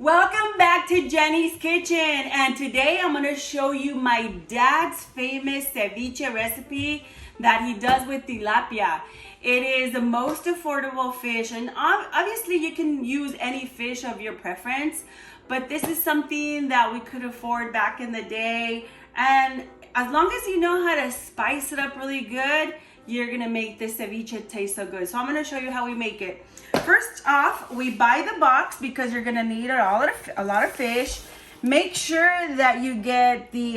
Welcome back to Jenny's Kitchen, and today I'm going to show you my dad's famous ceviche recipe that he does with tilapia. It is the most affordable fish, and obviously you can use any fish of your preference, but this is something that we could afford back in the day, and as long as you know how to spice it up really good, you're going to make this ceviche taste so good. So I'm going to show you how we make it. First off, we buy the box because you're gonna need a lot of fish. Make sure that you get the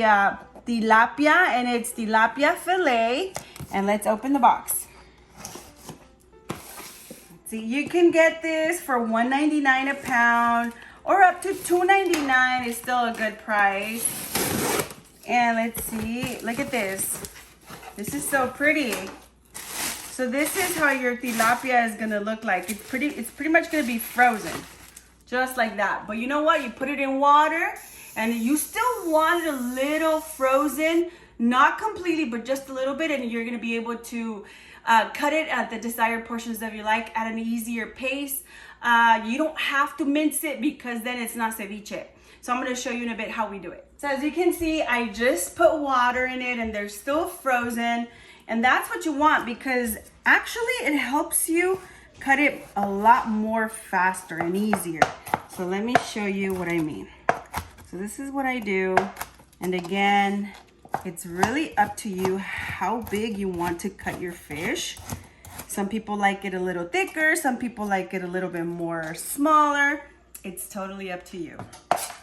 tilapia, and it's tilapia fillet. And let's open the box. See, you can get this for $1.99 a pound or up to $2.99 is still a good price. And let's see, look at this. This is so pretty. So this is how your tilapia is gonna look like. It's pretty much gonna be frozen, just like that. But you know what? You put it in water, and you still want it a little frozen, not completely, but just a little bit, and you're gonna be able to cut it at the desired portions that you like at an easier pace. You don't have to mince it because then it's not ceviche. So I'm gonna show you in a bit how we do it. So as you can see, I just put water in it, and they're still frozen. And that's what you want because actually it helps you cut it a lot more faster and easier. So let me show you what I mean. So this is what I do. And again, it's really up to you how big you want to cut your fish. Some people like it a little thicker. Some people like it a little bit more smaller. It's totally up to you.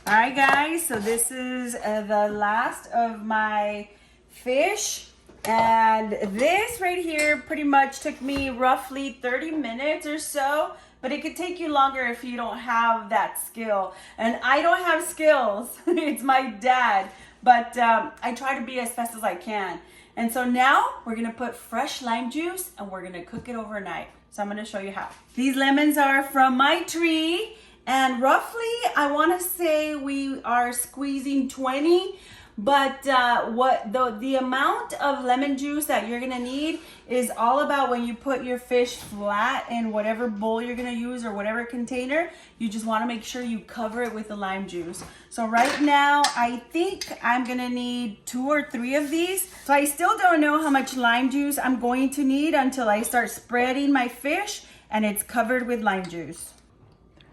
All right, guys. So this is the last of my fish. And this right here pretty much took me roughly 30 minutes or so, but it could take you longer if you don't have that skill. And I don't have skills, it's my dad, but I try to be as fast as I can. And so now we're gonna put fresh lime juice and we're gonna cook it overnight. So I'm gonna show you how. These lemons are from my tree, and roughly I wanna say we are squeezing 20. But the amount of lemon juice that you're gonna need is all about when you put your fish flat in whatever bowl you're gonna use or whatever container. You just wanna make sure you cover it with the lime juice. So right now, I think I'm gonna need 2 or 3 of these. So I still don't know how much lime juice I'm going to need until I start spreading my fish and it's covered with lime juice.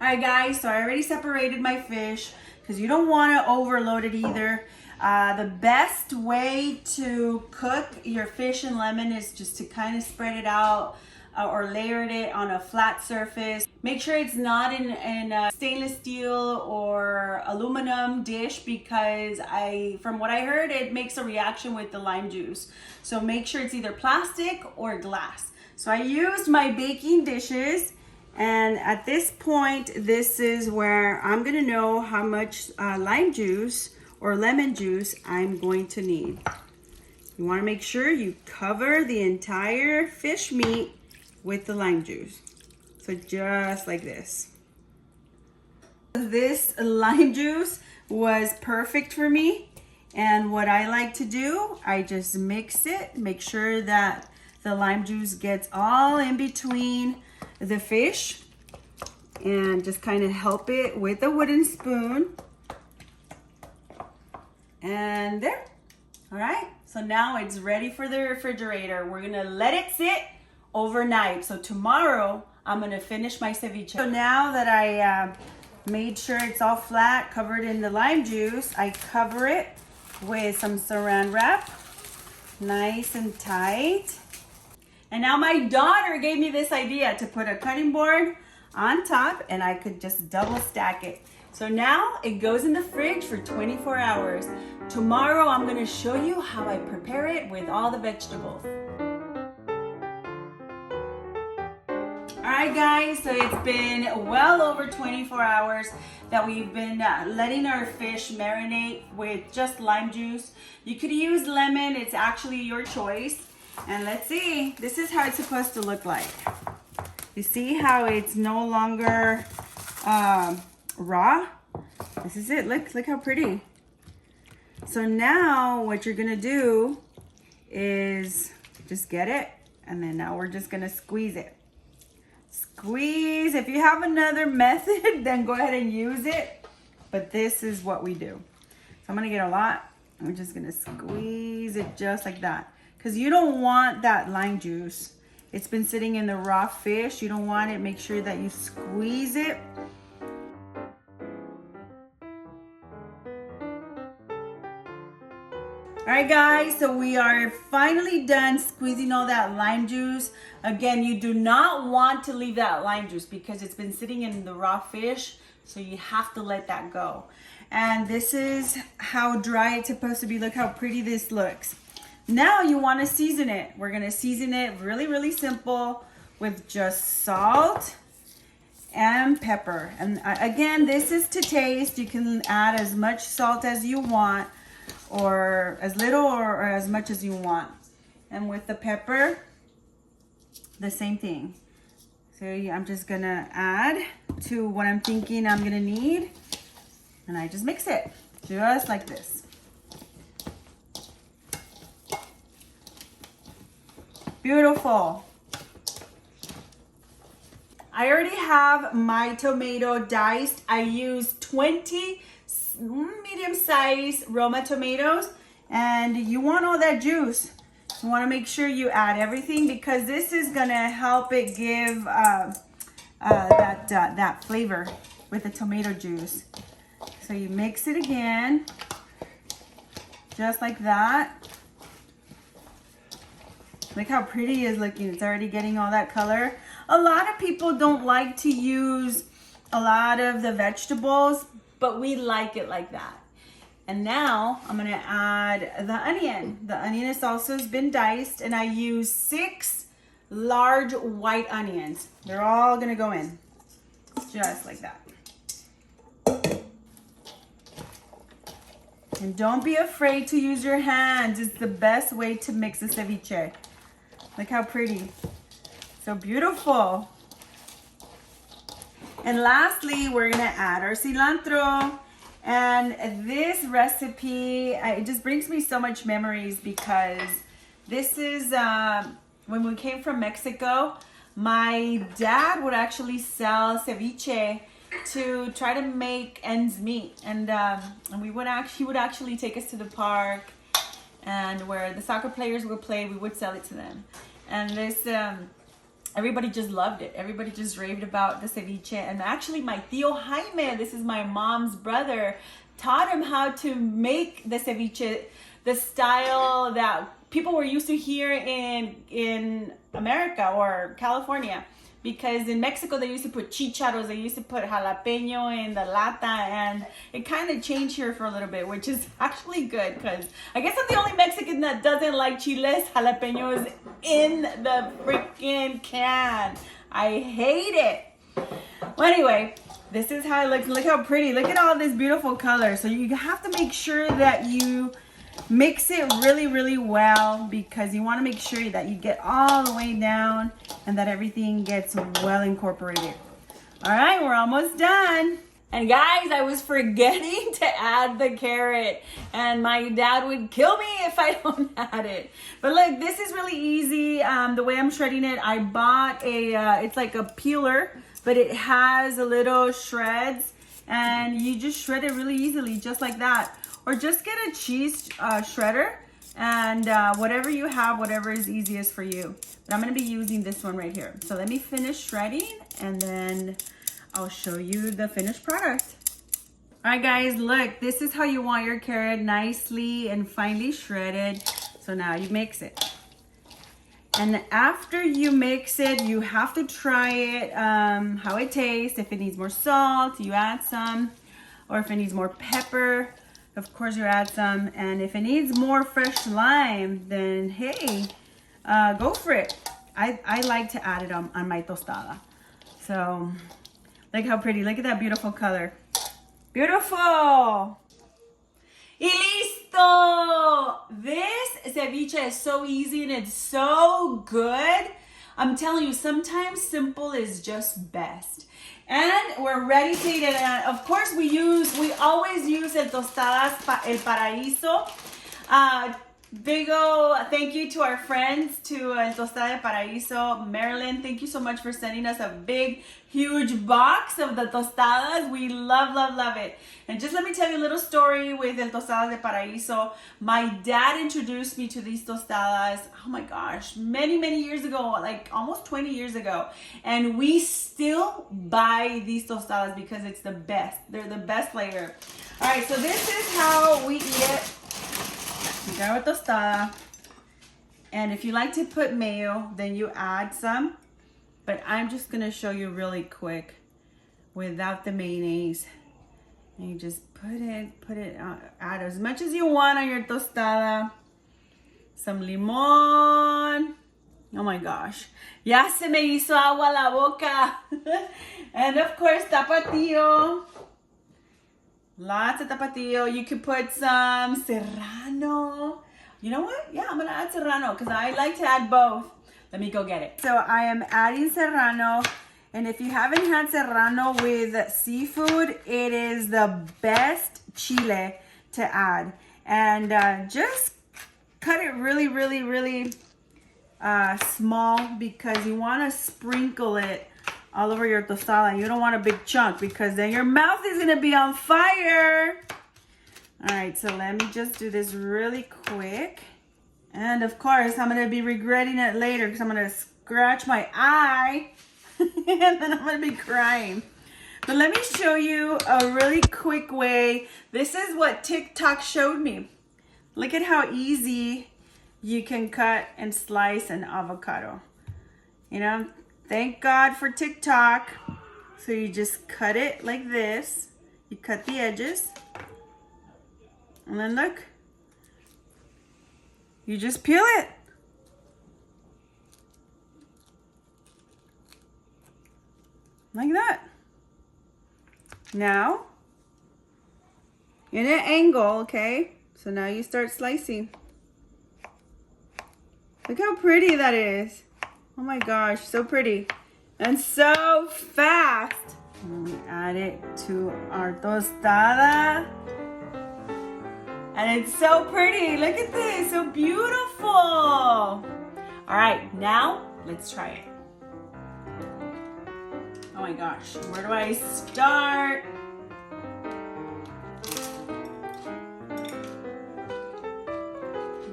All right, guys, so I already separated my fish because you don't wanna overload it either. The best way to cook your fish and lemon is just to kind of spread it out or layer it on a flat surface. Make sure it's not in a stainless steel or aluminum dish because from what I heard, it makes a reaction with the lime juice. So make sure it's either plastic or glass. So I used my baking dishes, and at this point, this is where I'm gonna know how much lime juice or lemon juice I'm going to need. You want to make sure you cover the entire fish meat with the lime juice. So just like this. This lime juice was perfect for me, and what I like to do, I just mix it, make sure that the lime juice gets all in between the fish, and just kind of help it with a wooden spoon. And there. All right, so now it's ready for the refrigerator. We're gonna let it sit overnight. So tomorrow I'm gonna finish my ceviche. So now that I made sure it's all flat, covered in the lime juice, I cover it with some saran wrap, nice and tight. And now my daughter gave me this idea to put a cutting board on top, and I could just double stack it. So now it goes in the fridge for 24 hours. Tomorrow I'm gonna show you how I prepare it with all the vegetables. All right, guys, so it's been well over 24 hours that we've been letting our fish marinate with just lime juice. You could use lemon, it's actually your choice. And let's see, this is how it's supposed to look like. You see how it's no longer raw? This is it. Look how pretty. So now what you're gonna do is just get it, and then now we're just gonna squeeze it. Squeeze. If you have another method, then go ahead and use it. But this is what we do. So I'm gonna get a lot. I'm just gonna squeeze it just like that. Because you don't want that lime juice. It's been sitting in the raw fish. You don't want it. Make sure that you squeeze it. All right, guys, so we are finally done squeezing all that lime juice. Again, you do not want to leave that lime juice because it's been sitting in the raw fish, so you have to let that go. And this is how dry it's supposed to be. Look how pretty this looks. Now you want to season it. We're going to season it really, really simple with just salt and pepper. And again, this is to taste. You can add as much salt as you want, or as little or as much as you want. And with the pepper, the same thing. So I'm just gonna add to what I'm thinking I'm gonna need, and I just mix it just like this. Beautiful. I already have my tomato diced. I used 20 medium-sized Roma tomatoes, and you want all that juice. You want to make sure you add everything because this is gonna help it give that flavor with the tomato juice. So you mix it again, just like that. Look how pretty it is looking. It's already getting all that color. A lot of people don't like to use a lot of the vegetables, but we like it like that. And now I'm gonna add the onion. The onion is also been diced, and I use 6 large white onions. They're all gonna go in, just like that. And don't be afraid to use your hands. It's the best way to mix the ceviche. Look how pretty. So beautiful. And lastly, we're gonna add our cilantro. And this recipe, it just brings me so much memories because this is, when we came from Mexico, my dad would actually sell ceviche to try to make ends meet. And he would actually take us to the park, and where the soccer players would play, we would sell it to them. And this, everybody just loved it. Everybody just raved about the ceviche. And actually my tío Jaime, this is my mom's brother, taught him how to make the ceviche the style that people were used to here in America or California. Because in Mexico, they used to put chicharos, they used to put jalapeno in the lata, and it kind of changed here for a little bit, which is actually good, because I guess I'm the only Mexican that doesn't like chiles, jalapenos in the freaking can. I hate it. Well, anyway, this is how it looks. Look how pretty. Look at all this beautiful color. So you have to make sure that you mix it really, really well, because you want to make sure that you get all the way down and that everything gets well incorporated. All right, we're almost done. And guys, I was forgetting to add the carrot, and my dad would kill me if I don't add it. But look, this is really easy. The way I'm shredding it, I bought it's like a peeler, but it has a little shreds, and you just shred it really easily, just like that. Or just get a cheese shredder, and whatever you have, whatever is easiest for you. But I'm gonna be using this one right here. So let me finish shredding, and then I'll show you the finished product. All right, guys, look, this is how you want your carrot, nicely and finely shredded. So now you mix it. And after you mix it, you have to try it, how it tastes. If it needs more salt, you add some. Or if it needs more pepper, of course you add some. And if it needs more fresh lime, then hey, go for it. I like to add it on my tostada. So look how pretty. Look at that beautiful color. Beautiful. Y listo. This ceviche is so easy and it's so good. I'm telling you, sometimes simple is just best. And we're ready to eat it. And of course, we always use el tostadas, el paraíso. Big ol' thank you to our friends, to El Tostada de Paraíso, Maryland. Thank you so much for sending us a big, huge box of the tostadas. We love, love, love it. And just let me tell you a little story with El Tostada de Paraíso. My dad introduced me to these tostadas, oh my gosh, many, many years ago, like almost 20 years ago. And we still buy these tostadas because it's the best. They're the best flavor. All right, so this is how we eat it. You got a tostada, and if you like to put mayo, then you add some, but I'm just gonna show you really quick without the mayonnaise. And you just add as much as you want on your tostada. Some limon. Oh my gosh, ya se me hizo agua la boca. And of course, tapatio. Lots of tapatio. You could put some serrano. You know what? Yeah, I'm gonna add serrano because I like to add both. Let me go get it. So I am adding serrano. And if you haven't had serrano with seafood, it is the best chile to add. And just cut it really, really, really small because you want to sprinkle it all over your tostada. You don't want a big chunk because then your mouth is gonna be on fire. All right, so let me just do this really quick. And of course, I'm gonna be regretting it later because I'm gonna scratch my eye and then I'm gonna be crying. But let me show you a really quick way. This is what TikTok showed me. Look at how easy you can cut and slice an avocado. You know, thank God for TikTok. So you just cut it like this. You cut the edges. And then look. You just peel it. Like that. Now, in an angle, okay? So now you start slicing. Look how pretty that is. Oh my gosh, so pretty. And so fast. And we add it to our tostada. And it's so pretty. Look at this, so beautiful. All right, now let's try it. Oh my gosh, where do I start?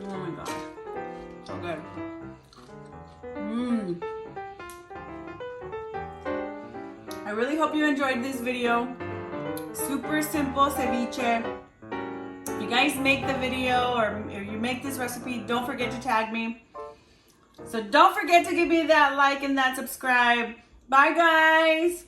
Oh my gosh, so good. I really hope you enjoyed this video. Super simple ceviche. If you guys make the video or you make this recipe, don't forget to tag me. So don't forget to give me that like and that subscribe. Bye guys.